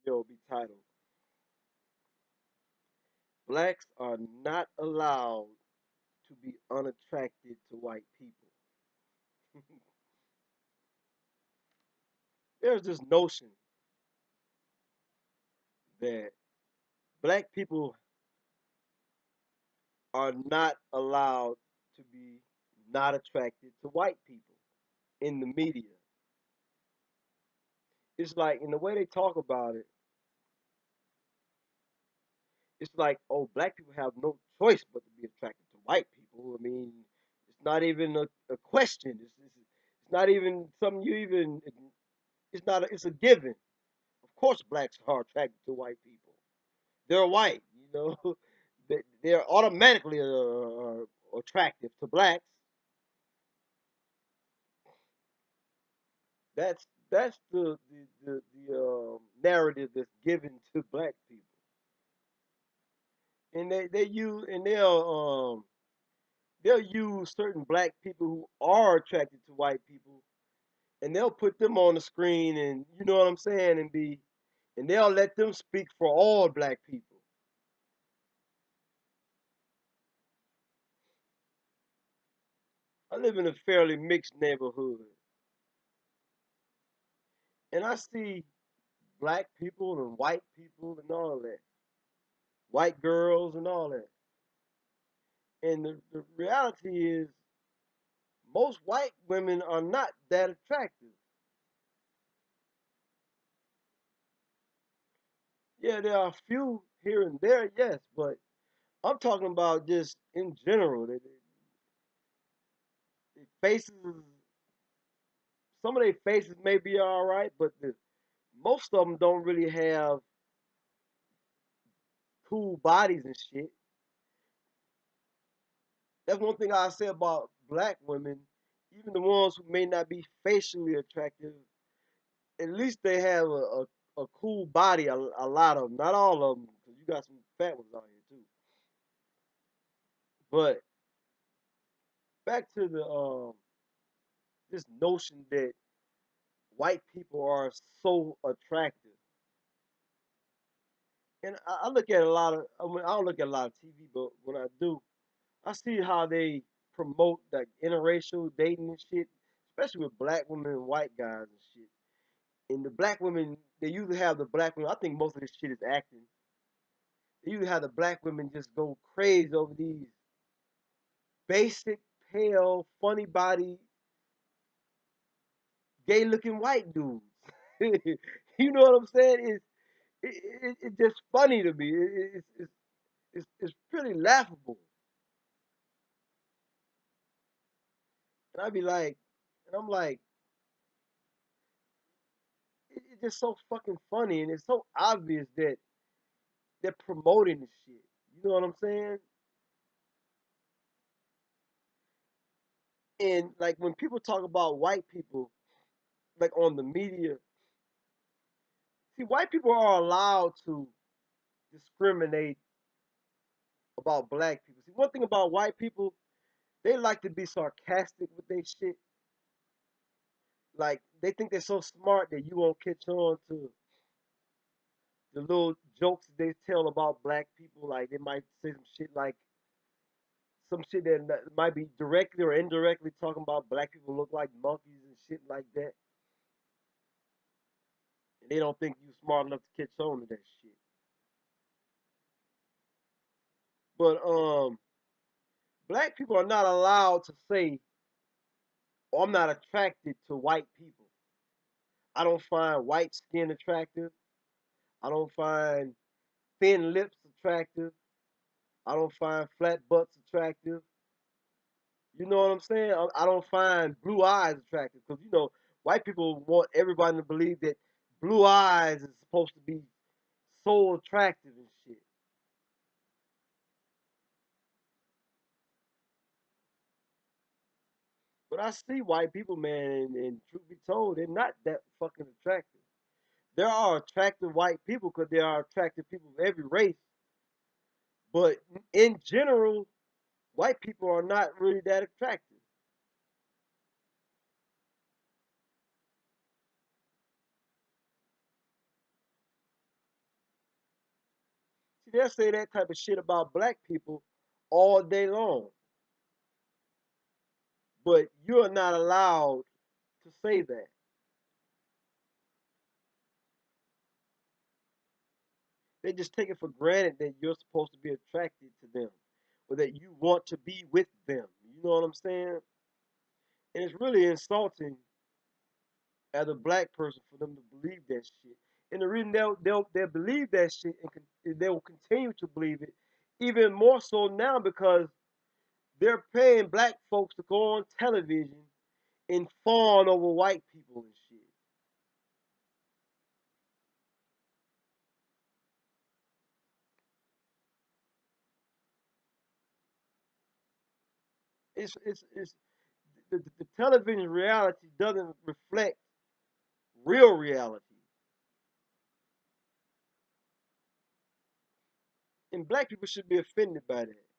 video will be titled Blacks Are Not Allowed to Be Unattracted to White People. There's this notion that black people are not allowed to be not attracted to white people in the media. It's like in the way they talk about it, it's like, oh, black people have no choice but to be attracted to white people. I mean, it's not even a question. It's not even something you even. It's not. It's a given. Of course, blacks are attracted to white people. They're white, you know. They're automatically attractive to blacks. That's the narrative that's given to black people, and they'll use certain black people who are attracted to white people, and they'll put them on the screen, and you know what I'm saying, and they'll let them speak for all black people. I live in a fairly mixed neighborhood, and I see black people and white people and all that, white girls and all that. And the reality is, most white women are not that attractive. Yeah, there are a few here and there, yes, but I'm talking about just in general. They faces, some of their faces may be all right, but most of them don't really have cool bodies and shit. That's one thing I say about black women. Even the ones who may not be facially attractive, at least they have a cool body. A lot of them, not all of them, because you got some fat ones out here too. But back to the this notion that white people are so attractive, and I look at a lot of. I mean, I don't look at a lot of TV, but when I do, I see how they promote like interracial dating and shit, especially with black women and white guys and shit. And the black women, they usually have the black women. I think most of this shit is acting. They usually have the black women just go crazy over these basic, pale, funny body, gay looking white dudes. You know what I'm saying? It's just funny to me. It's pretty laughable. And I be like, and I'm like, it's just so fucking funny, and it's so obvious that they're promoting the shit. You know what I'm saying? And like when people talk about white people, like on the media, see, white people are allowed to discriminate about black people. See, one thing about white people, they like to be sarcastic with their shit. Like they think they're so smart that you won't catch on to the little jokes they tell about black people. Like they might say some shit that might be directly or indirectly talking about black people look like monkeys and shit like that. And they don't think you smart enough to catch on to that shit. But black people are not allowed to say, oh, I'm not attracted to white people. I don't find white skin attractive. I don't find thin lips attractive. I don't find flat butts attractive. You know what I'm saying? I don't find blue eyes attractive because white people want everybody to believe that blue eyes is supposed to be so attractive and shit. But I see white people, man, and truth be told, they're not that fucking attractive. There are attractive white people because there are attractive people of every race. But in general, white people are not really that attractive. they'll say that type of shit about black people all day long. But you're not allowed to say that. They just take it for granted that you're supposed to be attracted to them or that you want to be with them. You know what I'm saying? And it's really insulting as a black person for them to believe that shit. And the reason they'll believe that shit and they will continue to believe it even more so now because they're paying black folks to go on television and fawn over white people and shit. It's the television reality doesn't reflect real reality. And black people should be offended by that.